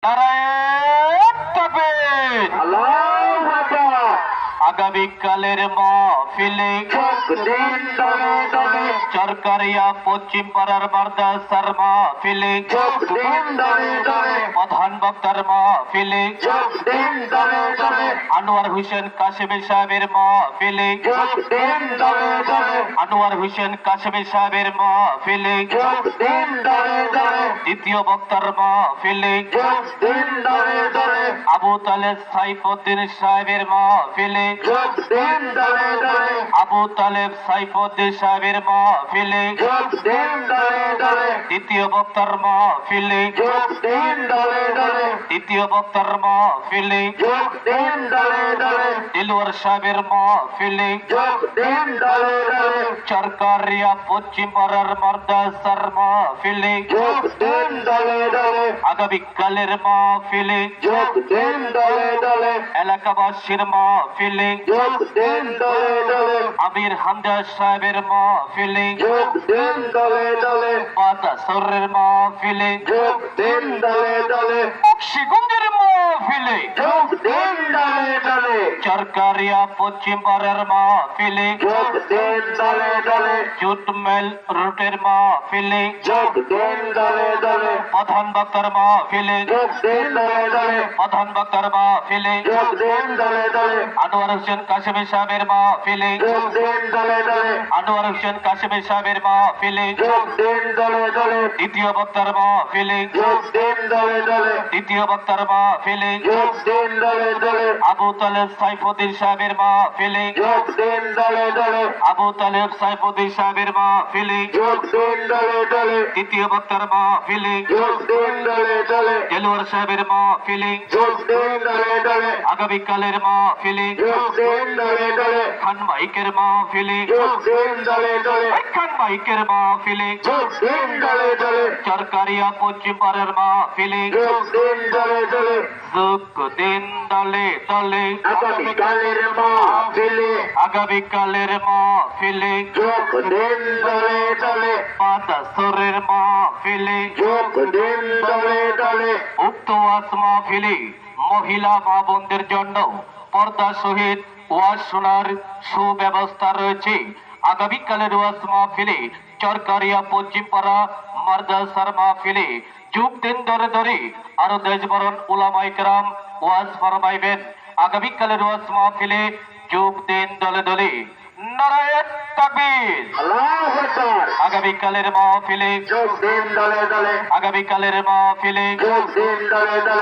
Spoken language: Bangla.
নারায়ণ তাকবীর। আল্লাহু আকবার। আগামীকালের মাহফিলে চরকারিয়া পশ্চিম পাড়ার মাদ্রাসার মাহফিলে প্রধান বক্তার মাহফিলে আনোয়ার হোসেন কাশেমী সাহেবের মাহফিলে আনোয়ার হোসেন কাশেমী সাহেবের মাহফিলে দ্বিতীয় বক্তার মাহফিলে আবু তালেব সাইফুদ্দিন সাহেবের মাহফিলে আবু তালেব সাইফুদ্দিন সাহেবের মাহফিলে দ্বিতীয় বক্তার মাহফিলে দ্বিতীয় বক্তার মাহফিলে দিলওয়ার সাহেবের মাহফিলে চরকারিয়া পশ্চিম পাড়ার মাদ্রাসার মাহফিলে আগামীকালের মাহফিলে এলাকাবাসীর মাহফিলে আমির হামজা সাহেবের মাহফিলে বাতাসরের মাহফিলে বক্সিগঞ্জের মাহফিলে চরকারিয়া পশ্চিম পাড়ার মাহফিলে জুটমেল রুটের মাহফিলে প্রধান বক্তার মাহফিলে প্রধান বক্তার মাহফিলে আনোয়ার হোসেন কাশেমী সাহেবের মাহফিলে আনোয়ার হোসেন কাশেমী সাহেবের মাহফিলে দ্বিতীয় বক্তার মাহফিলে দ্বিতীয় বক্তার মাহফিলে আবু তালেব সাইফুদ্দিন সাহেবের মাহফিলে আবু তালেব সাইফুদ্দিন সাহেবের মাহফিলে তৃতীয় বক্তার মাহফিলে দেলোয়ার সাহেবের মাহফিলে আগামীকালের মাহফিলে খান মাইকের মাহফিলে খান মাইকের মাহফিলে চরকারিয়া পশ্চিম পাড়ার মাহফিলে যোগ দিন দলে দলে আগামীকালের মাহফিলে আগামীকালের মাহফিলে বাতাসরের মাহফিলে উক্ত ওয়াজ মাহফিলে মহিলা মা বোনদের জন্য পর্দা সহিত ওয়াজ শোনার সুব্যবস্থা রয়েছে। আগামীকালের ওয়াজ মাহফিলে চরকারিয়া পশ্চিম পাড়া মাদ্রাসার মাহফিলে যুগ দিন ধরে ধরে আরো দেশবরণ উলামায়ে কেরাম ওয়াজ ফরমাইবেন। আগামীকালের ওয়াজ মাহফিলে যুগ দিন দলে দলে নারায়ণ তাকবীর। আল্লাহু আকবার। আগামীকালের মাহফিলে যোগ দিন দলে দলে আগামীকালের মাহফিলে যোগ দিন দলে দলে